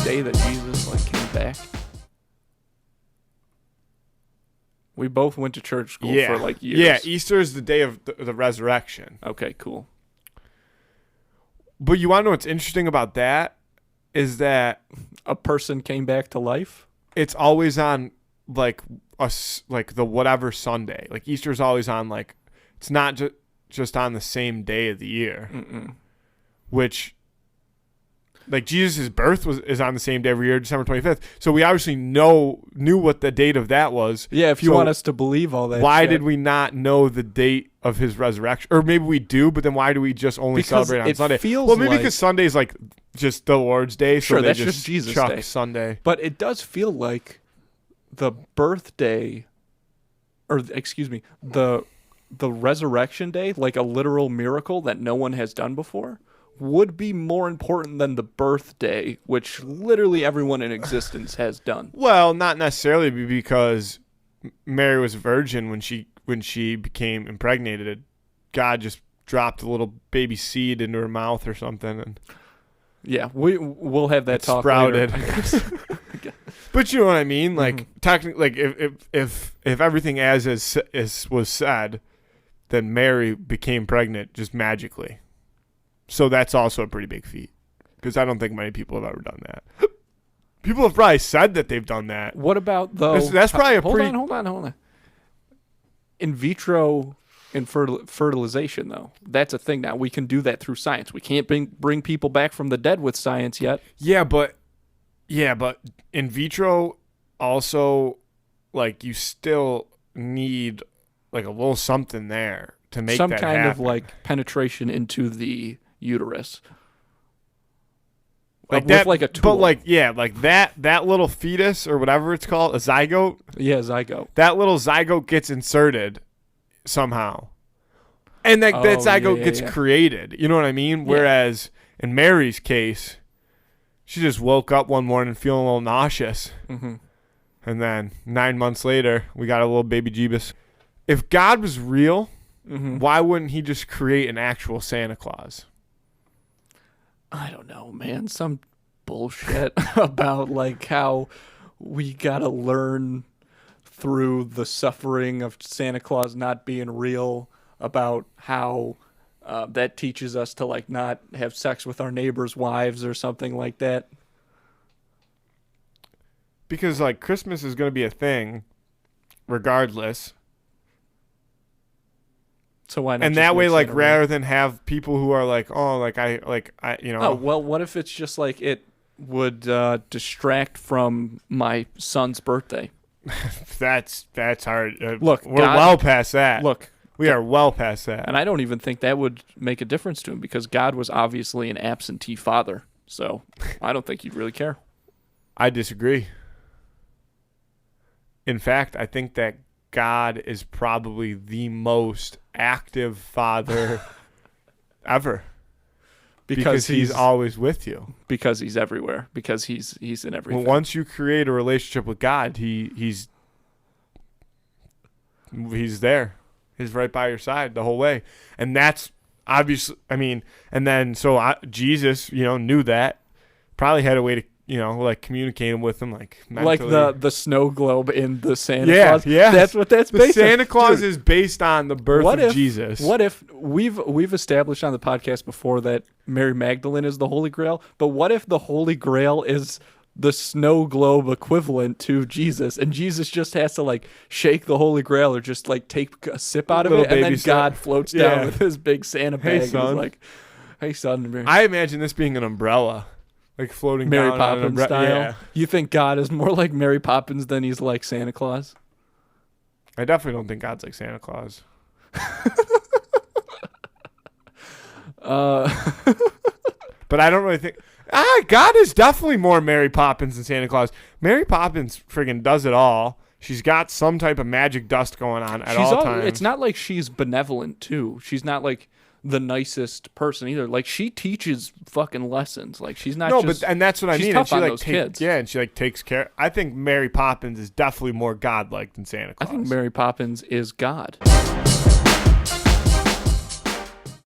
day that Jesus like came back? We both went to church school for like years. Yeah, Easter is the day of the resurrection. Okay, cool. But you want to know what's interesting about that is that A person came back to life? it's always on like the whatever Sunday. Like Easter's always on like it's not just on the same day of the year. Mm-mm. Which like Jesus' birth is on the same day every year, December 25th. So we obviously knew what the date of that was. Yeah, if you want us to believe all that. Why shit. did we not know the date of his resurrection? Or maybe we do, but then why do we just only Because celebrate on it Sunday? feels Well, maybe like- because Sunday's like just the Lord's day. So Sure, they that's just just Jesus' chuck day. Sunday. But it does feel like the birthday, or excuse me, the resurrection day, like a literal miracle that no one has done before, would be more important than the birthday, which literally everyone in existence has done. Well, not necessarily because Mary was a virgin when she became impregnated. God just dropped a little baby seed into her mouth or something, and Yeah, we'll have that talk sprouted. later. But you know what I mean? Like Mm-hmm. technically, like if everything as was said, then Mary became pregnant just magically. So that's also a pretty big feat, because I don't think many people have ever done that. People have probably said that they've done that. What about though? That's probably a hold pretty. on. Hold on. In vitro fertilization, though, that's a thing now. We can do that through science. We can't bring people back from the dead with science yet. Yeah, but in vitro also, like, you still need like a little something there to make Some that kind of happen. like penetration into the uterus. Like with that, like a tool. But like like that little fetus or whatever it's called, a zygote. Yeah, zygote. That little zygote gets inserted somehow, and that zygote gets created. You know what I mean? Whereas in Mary's case, she just woke up one morning feeling a little nauseous, and then 9 months later, we got a little baby Jeebus. If God was real, why wouldn't he just create an actual Santa Claus? I don't know, man. Some bullshit about like how we gotta learn through the suffering of Santa Claus not being real, about how that teaches us to like not have sex with our neighbors' wives or something like that. Because like Christmas is going to be a thing regardless. So why not? And just that way, make like, Santa real? rather than have people who are like, oh, I, you know. Oh, well, what if it's just like it would distract from my son's birthday? That's hard. Look, we're God- well past that. Look, we are well past that. and I don't even think that would make a difference to him, because God was obviously an absentee father. So I don't think he'd really care. I disagree. In fact, I think that God is probably the most active father ever. Because he's always with you. Because he's everywhere. Because he's in everything. Well, once you create a relationship with God, he's there. He's right by your side the whole way. And that's obviously, I mean, and then Jesus, knew that. Probably had a way to, like communicating with him, like mentally. Like the snow globe in the Santa Yeah, Claus. yeah. That's what that's The based on. Santa Claus Dude, is based on the birth of Jesus. What if we've established on the podcast before that Mary Magdalene is the Holy Grail, but what if the Holy Grail is the snow globe equivalent to Jesus, and Jesus just has to like shake the Holy Grail or just like take a sip out of Little it, and then baby God sip. floats Yeah. down with his big Santa bag and is son. like, "Hey son, I imagine this being an umbrella, like floating Mary down on an Poppins umbrella. style." Yeah. You think God is more like Mary Poppins than he's like Santa Claus? I definitely don't think God's like Santa Claus. But I don't really think. God is definitely more Mary Poppins than Santa Claus. Mary Poppins friggin' does it all. She's got some type of magic dust going on at all times. It's not like she's benevolent too. She's not like the nicest person either. Like she teaches fucking lessons. Like she's not. And that's what I she's mean. tough And she on like those kids. Yeah, and she like takes care. I think Mary Poppins is definitely more godlike than Santa I Claus. think Mary Poppins is God.